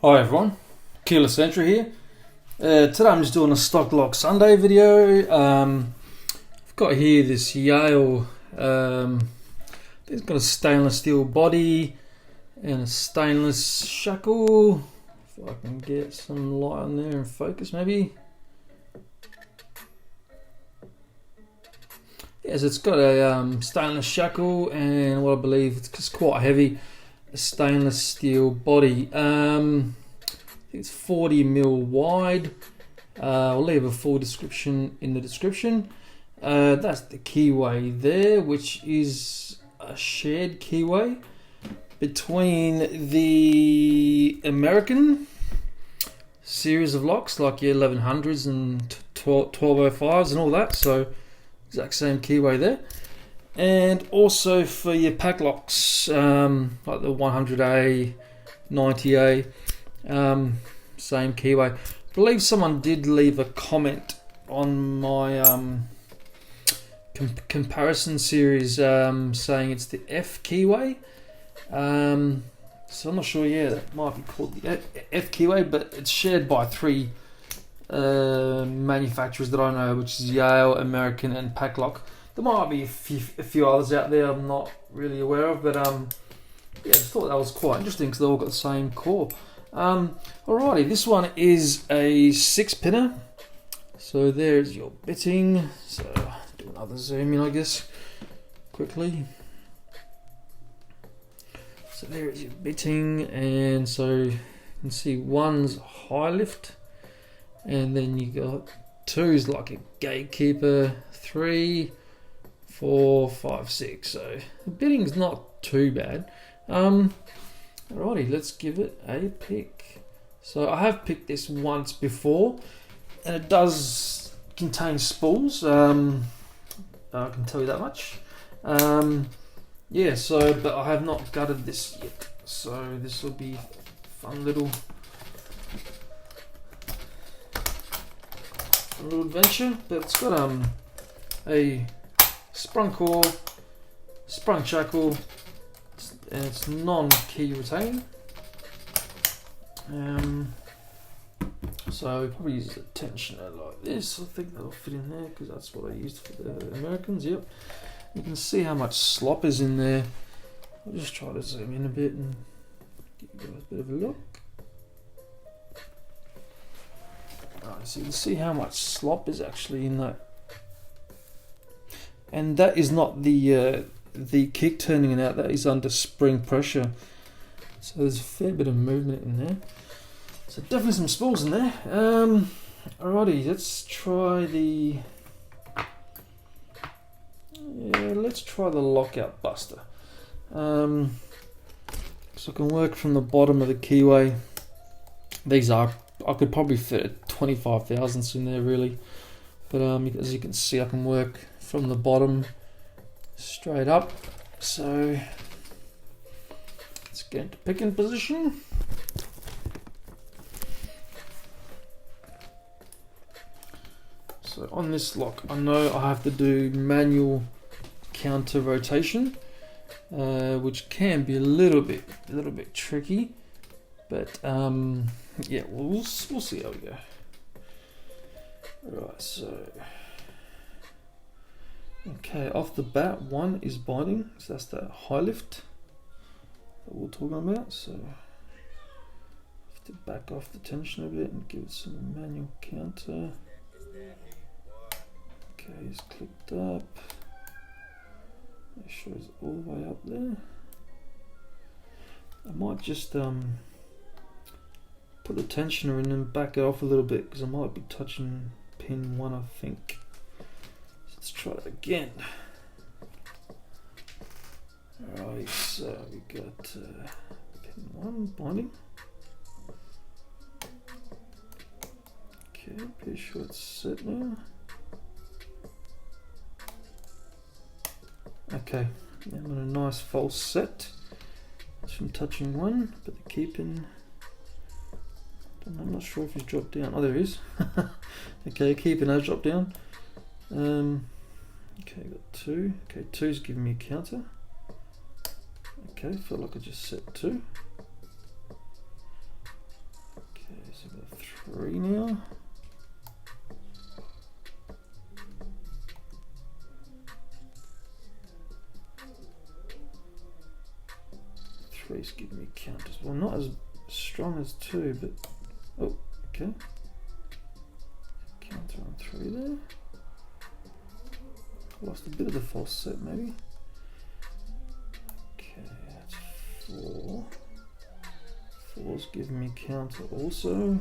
Hi everyone, Keyless Entry here. Today I'm just doing a Stock Lock Sunday video. I've got here this YALE, it's got a stainless steel body and a stainless shackle. If I can get some light on there and focus maybe. Yes, it's got a stainless shackle and what I believe it's just quite heavy. A stainless steel body. I think it's 40mm wide. I'll leave a full description in the description. That's the keyway there, which is a shared keyway between the American series of locks, like your 1100s and 1205s and all that. So exact same keyway there. And also for your Padlocks, like the 100A, 90A, same keyway. I believe someone did leave a comment on my comparison series saying it's the F keyway. So I'm not sure, yeah, that might be called the F keyway, but it's shared by three manufacturers that I know, which is YALE, American and Paclock. There might be a few others out there I'm not really aware of, but yeah, I just thought that was quite interesting because they all got the same core. Alrighty, this one is a 6-pinner. So there's your bitting. So do another zoom in, I guess, quickly. So there is your bitting, and so you can see one's high lift, and then you got two's like a gatekeeper, 3, 4, 5, 6. So the bitting's not too bad. Alrighty, let's give it a pick. So I have picked this once before, and it does contain spools. I can tell you that much. Yeah. So, but I have not gutted this yet. So this will be a fun little adventure. But it's got a sprung core, sprung shackle, and it's non-key retain. So probably use a tensioner like this. I think that'll fit in there because that's what I used for the Americans. Yep. You can see how much slop is in there. I'll just try to zoom in a bit and give you guys a bit of a look. Alright, so you can see how much slop is actually in that. And that is not the kick turning it out, that is under spring pressure. So there's a fair bit of movement in there. So definitely some spools in there. Alrighty, let's try the lockout buster. So I can work from the bottom of the keyway. I could probably fit a 25 thousandths in there really, but as you can see, I can work from the bottom straight up. So let's get into picking position. So on this lock, I know I have to do manual counter rotation, which can be a little bit tricky, but yeah, we'll see how we go. Right, so okay, off the bat, one is binding, so that's that high lift that we're talking about. So I have to back off the tension a bit and give it some manual counter. Okay, it's clicked up. Make sure it's all the way up there. I might just put the tensioner in and back it off a little bit because I might be touching pin 1, I think. Let's try it again. Alright, so we got pin 1 binding. Okay, pretty sure it's set now. Okay, I'm on a nice false set. That's from touching 1, but the key pin, I'm not sure if he's dropped down. Oh, there he is. Okay, key pin has dropped down. Okay, got 2. Okay, 2's giving me a counter. Okay, felt like I just set 2. 3 now. Three's giving me counters. Well, not as strong as 2, but oh, okay. Counter on 3 there. Lost a bit of the false set maybe. Okay, that's 4. 4's giving me counter also.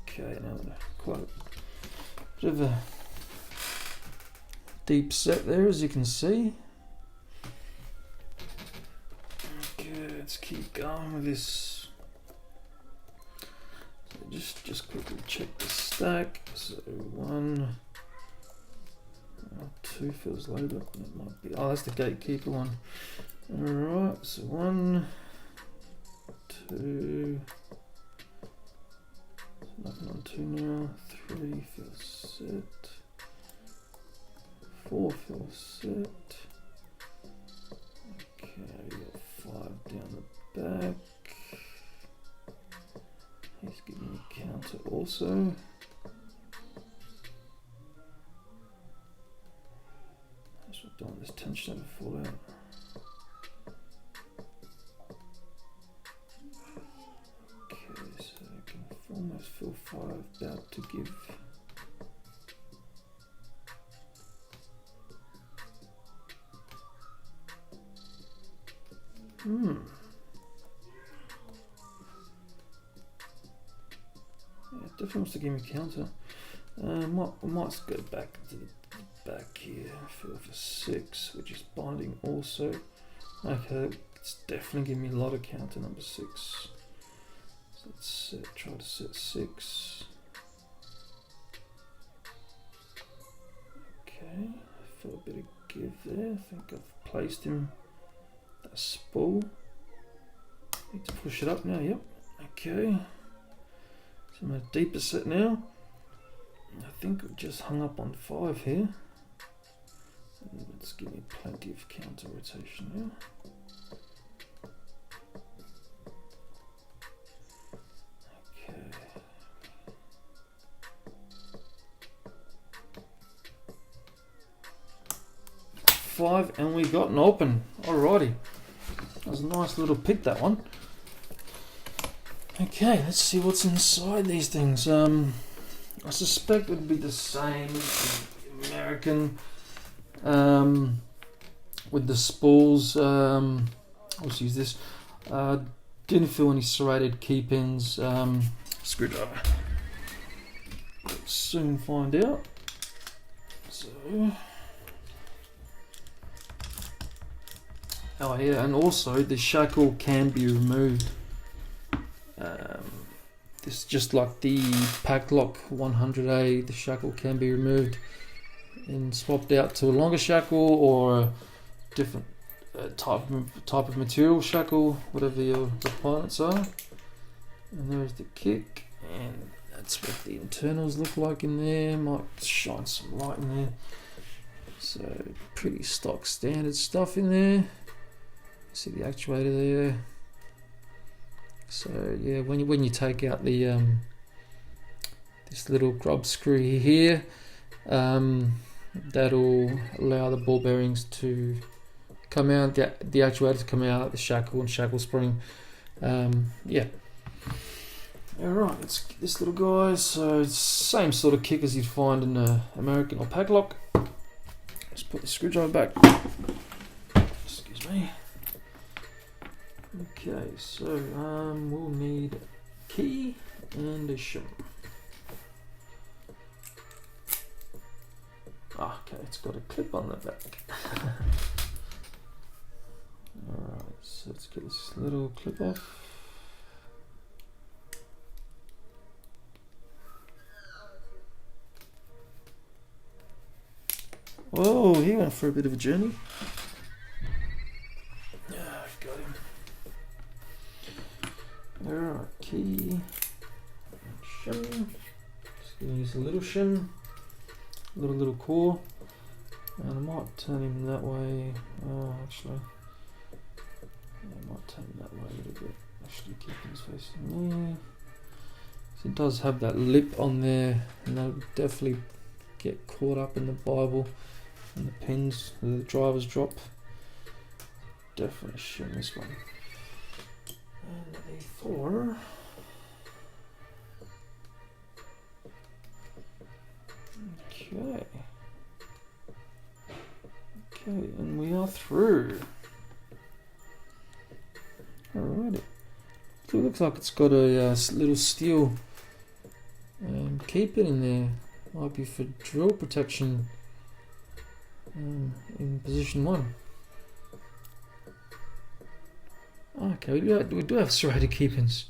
Okay, now quite a bit of a deep set there, as you can see. Okay, let's keep going with this. So just quickly check the stack. So 1, 2 feels low, but it might be. Oh, that's the gatekeeper one. All right, so 1, 2. Nothing on 2 now. 3 feels set. 4 feels set. Okay, we got 5 down the back. He's giving me counter also. That's what don't want this tension ever fall out. Almost feel 5 about to give. Yeah, definitely wants to give me counter. Might go back to the back here. Feel for 6, which is binding also. Okay, it's definitely giving me a lot of counter, number 6. Let's try to set 6. Okay, I feel a bit of give there. I think I've placed him a spool. Need to push it up now, yep. Okay. So I'm at a deeper set now. I think I've just hung up on 5 here. And let's give me plenty of counter rotation now. Five, and we got an open. Alrighty, that was a nice little pick, that one. Okay, let's see what's inside these things. I suspect it would be the same as the American, with the spools. Let's use this. Didn't feel any serrated key pins. Screwdriver. We'll soon find out. So. Oh yeah, and also the shackle can be removed. This just like the Padlock 100A, the shackle can be removed and swapped out to a longer shackle or a different type of material shackle, whatever your requirements are. And there's the kick, and that's what the internals look like in there. Might shine some light in there. So pretty stock standard stuff in there. See the actuator there. So yeah, when you take out the this little grub screw here, that'll allow the ball bearings to come out, the actuator to come out, the shackle and shackle spring. Yeah. Alright, let's get this little guy. So it's same sort of kick as you'd find in the American or Paclock. Just put the screwdriver back. Excuse me. Okay, so we'll need a key and a shim. Okay, it's got a clip on the back. Alright, so let's get this little clip off. Whoa, he went for a bit of a journey. Got him. Alright, key, shim. Just gonna use a little shim, little core, and I might turn him that way. Actually, yeah, I might turn him that way a little bit. Actually, keep Camera's facing me. So it does have that lip on there, and that would definitely get caught up in the Bible and the pins where the drivers drop. Definitely shim this one. And A4. Okay. Okay, and we are through. Alrighty. So it looks like it's got a little steel keep it in there. Might be for drill protection in position 1. Okay, we do have serrated keep-ins.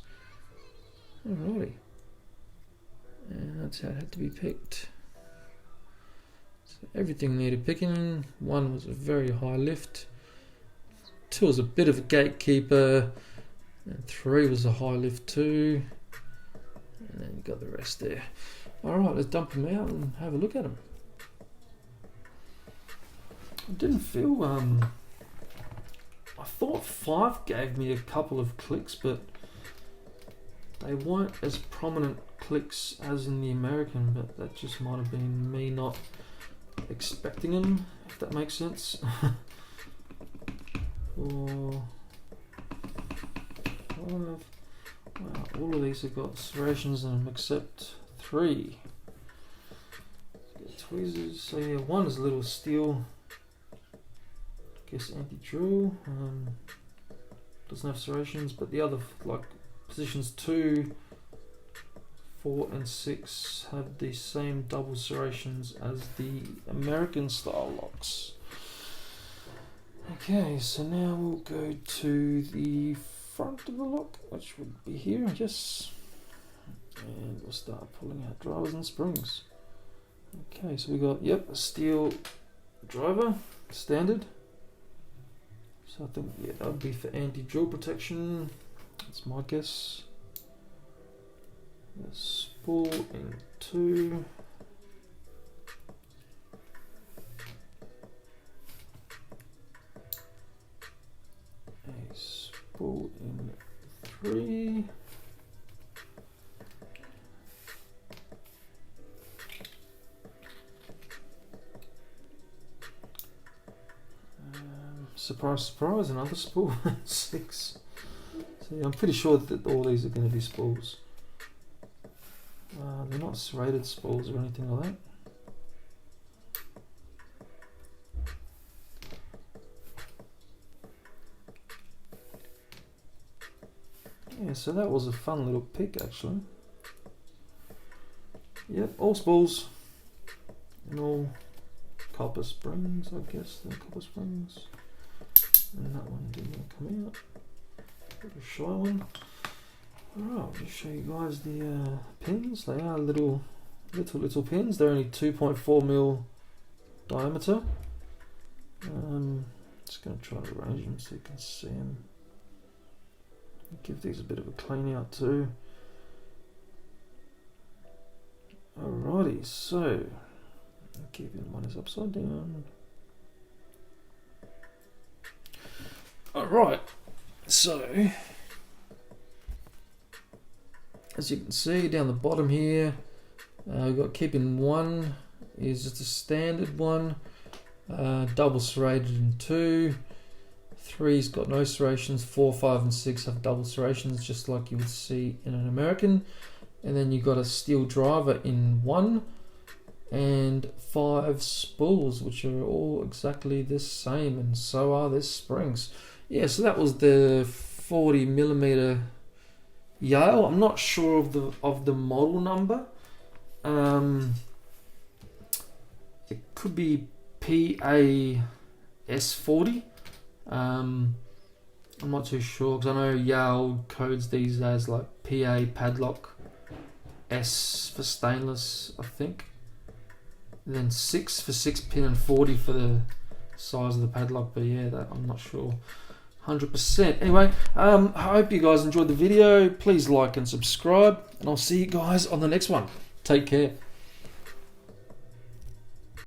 Alrighty. And that's how it had to be picked. So everything needed picking. 1 was a very high lift. 2 was a bit of a gatekeeper. And 3 was a high lift too. And then you got the rest there. Alright, let's dump them out and have a look at them. I didn't feel I thought 5 gave me a couple of clicks, but they weren't as prominent clicks as in the American, but that just might have been me not expecting them, if that makes sense. Or 5. Wow, all of these have got serrations in them except 3. Get tweezers. So yeah, 1 is a little steel. I guess anti-drill. Doesn't have serrations, but the other, like positions 2, 4 and 6 have the same double serrations as the American style locks. Okay, so now we'll go to the front of the lock, which would be here, I guess. And we'll start pulling out drivers and springs. Okay, so we got, yep, a steel driver, standard. So I think, yeah, that would be for anti-drill protection. That's my guess. The spool in 2. A spool in 3. Surprise, surprise, another spool. 6. So yeah, I'm pretty sure that all these are going to be spools. They're not serrated spools or anything like that. Yeah, so that was a fun little pick actually. Yep, all spools and all copper springs, I guess. They're copper springs. And that one didn't come out. Bit of a shy one. Alright, I'll just show you guys the pins. They are little pins. They're only 2.4mm diameter. Just going to try to arrange them so you can see them. Give these a bit of a clean out too. Alrighty, so keeping one is upside down. Alright, so as you can see down the bottom here, we've got keeping 1 is just a standard one, double serrated in 2. 3's got no serrations. 4, 5 and 6 have double serrations just like you would see in an American. And then you've got a steel driver in 1 and 5 spools, which are all exactly the same, and so are the springs. Yeah, so that was the 40mm YALE. I'm not sure of the model number. It could be PAS40. I'm not too sure because I know YALE codes these as like PA Padlock, S for stainless, I think. And then 6 for 6-pin and 40 for the size of the padlock. But yeah, that I'm not sure 100%. Anyway, I hope you guys enjoyed the video. Please like and subscribe, and I'll see you guys on the next one. Take care.